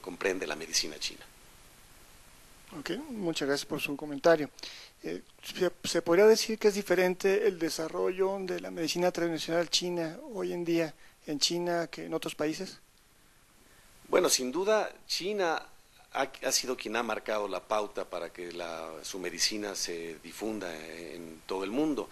comprende la medicina china. Ok, muchas gracias por su comentario. ¿Se podría decir que es diferente el desarrollo de la medicina tradicional china hoy en día en China que en otros países? Bueno, sin duda, China ha sido quien ha marcado la pauta para que su medicina se difunda en todo el mundo.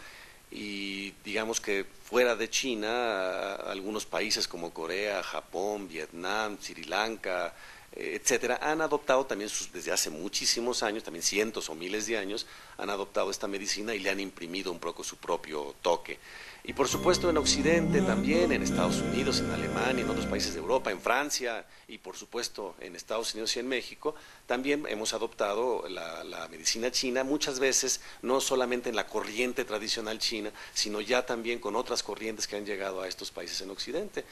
Y digamos que fuera de China, algunos países como Corea, Japón, Vietnam, Sri Lanka, etcétera, han adoptado también desde hace muchísimos años, también cientos o miles de años, han adoptado esta medicina y le han imprimido un poco su propio toque. Y por supuesto en Occidente también, en Estados Unidos, en Alemania, en otros países de Europa, en Francia y por supuesto en Estados Unidos y en México, también hemos adoptado la medicina china, muchas veces no solamente en la corriente tradicional china, sino ya también con otras corrientes que han llegado a estos países en Occidente.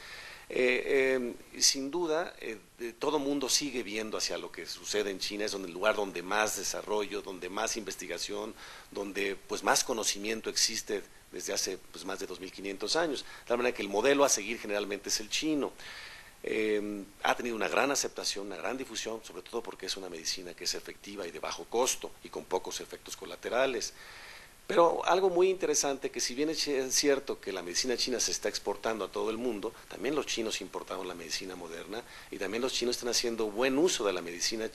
Sin duda, todo mundo sigue viendo hacia lo que sucede en China, es el lugar donde más desarrollo, donde más investigación, donde pues más conocimiento existe desde hace pues, más de 2500 años. De tal manera que el modelo a seguir generalmente es el chino. Ha tenido una gran aceptación, una gran difusión, sobre todo porque es una medicina que es efectiva y de bajo costo y con pocos efectos colaterales. Pero algo muy interesante, que si bien es cierto que la medicina china se está exportando a todo el mundo, también los chinos importaron la medicina moderna y también los chinos están haciendo buen uso de la medicina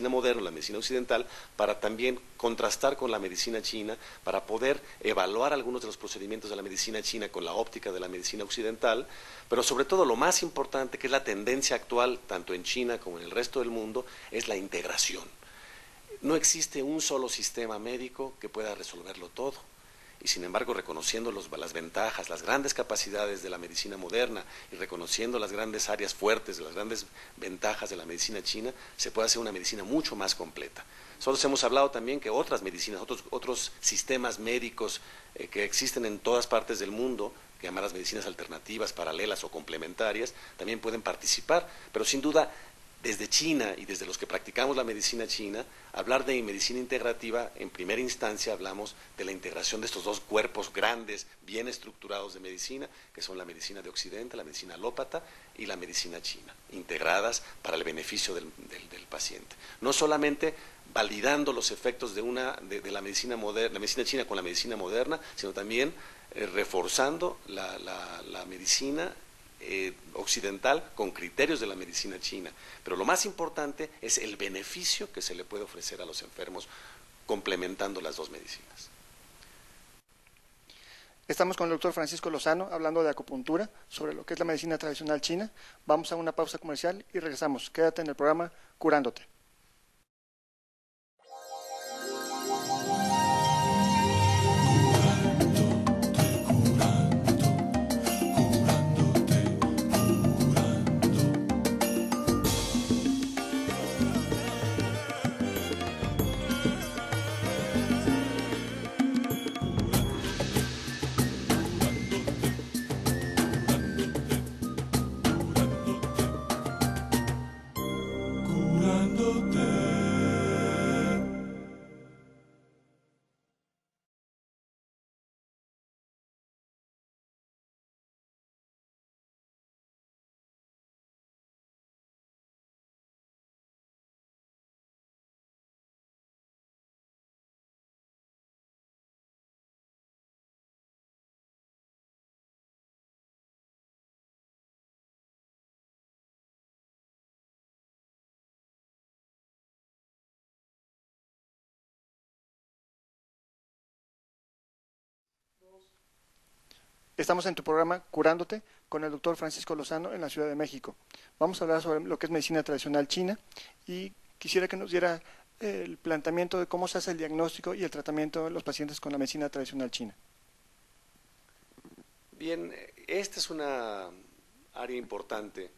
moderna, la medicina occidental, para también contrastar con la medicina china, para poder evaluar algunos de los procedimientos de la medicina china con la óptica de la medicina occidental, pero sobre todo lo más importante, que es la tendencia actual, tanto en China como en el resto del mundo, es la integración. No existe un solo sistema médico que pueda resolverlo todo. Y sin embargo, reconociendo las ventajas, las grandes capacidades de la medicina moderna y reconociendo las grandes áreas fuertes, las grandes ventajas de la medicina china, se puede hacer una medicina mucho más completa. Nosotros hemos hablado también que otras medicinas, otros sistemas médicos que existen en todas partes del mundo, que llamadas medicinas alternativas, paralelas o complementarias, también pueden participar, pero sin duda desde China y desde los que practicamos la medicina china, hablar de medicina integrativa, en primera instancia hablamos de la integración de estos dos cuerpos grandes, bien estructurados de medicina, que son la medicina de Occidente, la medicina alópata y la medicina china, integradas para el beneficio del paciente. No solamente validando los efectos de la medicina moderna, la medicina china con la medicina moderna, sino también reforzando la medicina occidental con criterios de la medicina china. Pero lo más importante es el beneficio que se le puede ofrecer a los enfermos complementando las dos medicinas. Estamos con el doctor Francisco Lozano hablando de acupuntura, sobre lo que es la medicina tradicional china. Vamos a una pausa comercial y regresamos. Quédate en el programa Curándote. Estamos en tu programa Curándote con el doctor Francisco Lozano en la Ciudad de México. Vamos a hablar sobre lo que es medicina tradicional china y quisiera que nos diera el planteamiento de cómo se hace el diagnóstico y el tratamiento de los pacientes con la medicina tradicional china. Bien, esta es una área importante.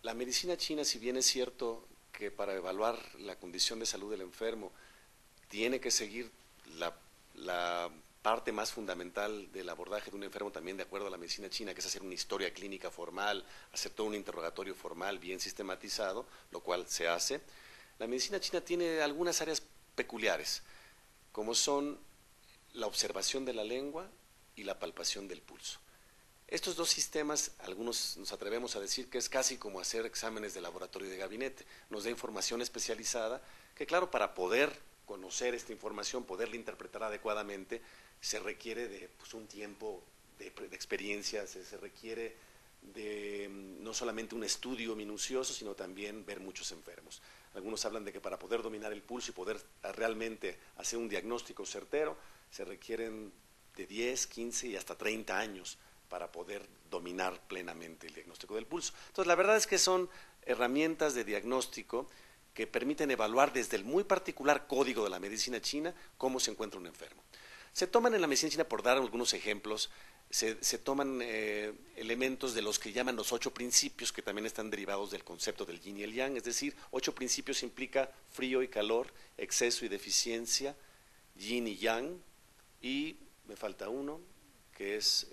La medicina china, si bien es cierto que para evaluar la condición de salud del enfermo tiene que seguir la parte más fundamental del abordaje de un enfermo también de acuerdo a la medicina china, que es hacer una historia clínica formal, hacer todo un interrogatorio formal bien sistematizado, lo cual se hace. La medicina china tiene algunas áreas peculiares, como son la observación de la lengua y la palpación del pulso. Estos dos sistemas, algunos nos atrevemos a decir que es casi como hacer exámenes de laboratorio de gabinete, nos da información especializada que claro, para poder conocer esta información, poderla interpretar adecuadamente, se requiere de pues, un tiempo de experiencia, se requiere de no solamente un estudio minucioso, sino también ver muchos enfermos. Algunos hablan de que para poder dominar el pulso y poder realmente hacer un diagnóstico certero, se requieren de 10, 15 y hasta 30 años para poder dominar plenamente el diagnóstico del pulso. Entonces, la verdad es que son herramientas de diagnóstico que permiten evaluar desde el muy particular código de la medicina china cómo se encuentra un enfermo. Se toman en la medicina china, por dar algunos ejemplos, se toman elementos de los que llaman los 8 principios, que también están derivados del concepto del yin y el yang, es decir, 8 principios implica frío y calor, exceso y deficiencia, yin y yang, y me falta uno, que es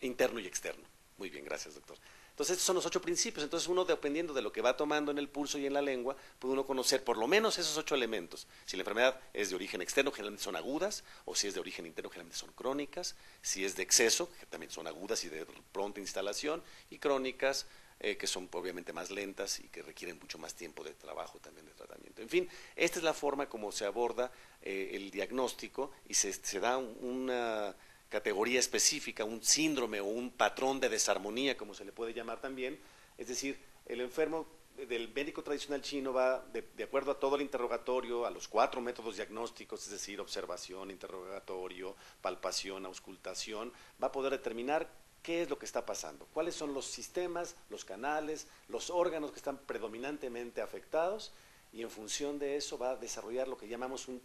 interno y externo. Muy bien, gracias, doctor. Entonces, estos son los 8 principios. Entonces, uno, dependiendo de lo que va tomando en el pulso y en la lengua, puede uno conocer por lo menos esos 8 elementos. Si la enfermedad es de origen externo, generalmente son agudas, o si es de origen interno, generalmente son crónicas. Si es de exceso, que también son agudas y de pronta instalación, y crónicas, que son obviamente más lentas y que requieren mucho más tiempo de trabajo también de tratamiento. En fin, esta es la forma como se aborda el diagnóstico y se da una categoría específica, un síndrome o un patrón de desarmonía, como se le puede llamar también, es decir, el enfermo del médico tradicional chino va, de acuerdo a todo el interrogatorio, a los 4 métodos diagnósticos, es decir, observación, interrogatorio, palpación, auscultación, va a poder determinar qué es lo que está pasando, cuáles son los sistemas, los canales, los órganos que están predominantemente afectados, y en función de eso va a desarrollar lo que llamamos un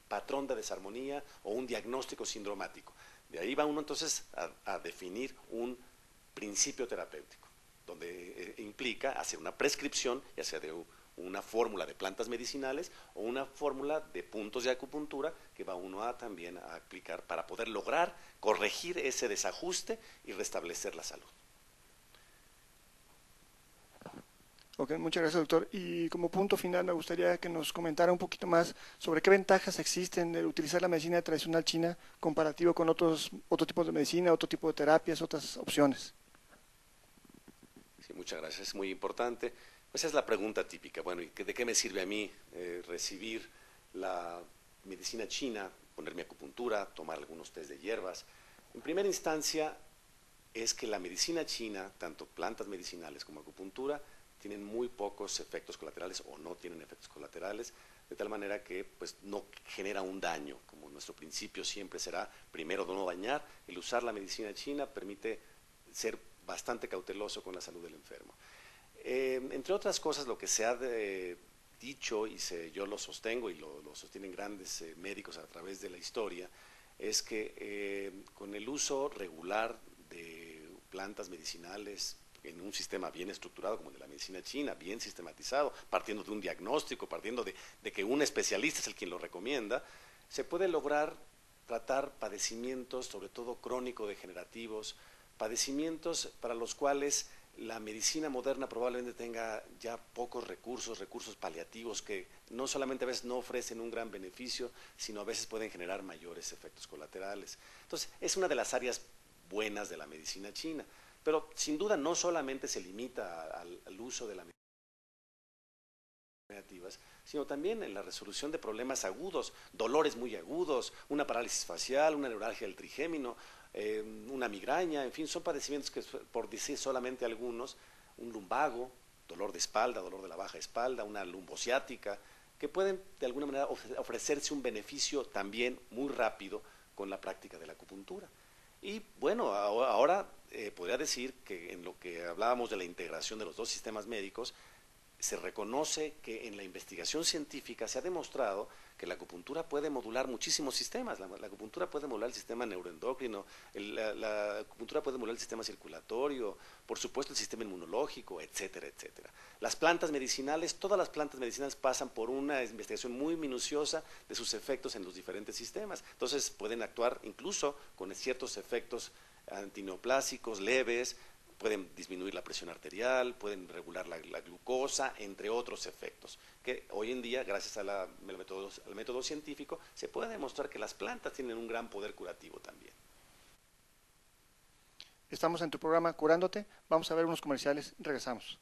patrón de desarmonía o un diagnóstico sindromático. De ahí va uno entonces a definir un principio terapéutico, donde implica hacer una prescripción, ya sea de una fórmula de plantas medicinales o una fórmula de puntos de acupuntura que va uno a también a aplicar para poder lograr corregir ese desajuste y restablecer la salud. Ok, muchas gracias, doctor. Y como punto final, me gustaría que nos comentara un poquito más sobre qué ventajas existen de utilizar la medicina tradicional china comparativo con otro tipo de medicina, otro tipo de terapias, otras opciones. Sí, muchas gracias, es muy importante. Pues es la pregunta típica. Bueno, ¿y de qué me sirve a mí recibir la medicina china, ponerme acupuntura, tomar algunos test de hierbas? En primera instancia, es que la medicina china, tanto plantas medicinales como acupuntura, tienen muy pocos efectos colaterales o no tienen efectos colaterales, de tal manera que pues, no genera un daño, como nuestro principio siempre será, primero de no dañar. El usar la medicina china permite ser bastante cauteloso con la salud del enfermo. Entre otras cosas, lo que se ha dicho, y yo lo sostengo y lo sostienen grandes médicos a través de la historia, es que con el uso regular de plantas medicinales en un sistema bien estructurado como el de la medicina china, bien sistematizado, partiendo de un diagnóstico, partiendo de que un especialista es el quien lo recomienda, se puede lograr tratar padecimientos, sobre todo crónico-degenerativos, padecimientos para los cuales la medicina moderna probablemente tenga ya pocos recursos paliativos que no solamente a veces no ofrecen un gran beneficio, sino a veces pueden generar mayores efectos colaterales. Entonces, es una de las áreas buenas de la medicina china, pero sin duda no solamente se limita al uso de la medicina, sino también en la resolución de problemas agudos, dolores muy agudos, una parálisis facial, una neuralgia del trigémino, una migraña, en fin, son padecimientos que, por decir solamente algunos, un lumbago, dolor de espalda, dolor de la baja espalda, una lumbociática, que pueden de alguna manera ofrecerse un beneficio también muy rápido con la práctica de la acupuntura. Y bueno, ahora podría decir que en lo que hablábamos de la integración de los dos sistemas médicos, se reconoce que en la investigación científica se ha demostrado que la acupuntura puede modular muchísimos sistemas. La acupuntura puede modular el sistema neuroendocrino, la acupuntura puede modular el sistema circulatorio, por supuesto el sistema inmunológico, etcétera, etcétera. Las plantas medicinales, todas las plantas medicinales pasan por una investigación muy minuciosa de sus efectos en los diferentes sistemas. Entonces pueden actuar incluso con ciertos efectos antineoplásicos leves, pueden disminuir la presión arterial, pueden regular la glucosa, entre otros efectos, que hoy en día, gracias al método científico, se puede demostrar que las plantas tienen un gran poder curativo también. Estamos en tu programa Curándote. Vamos a ver unos comerciales. Regresamos.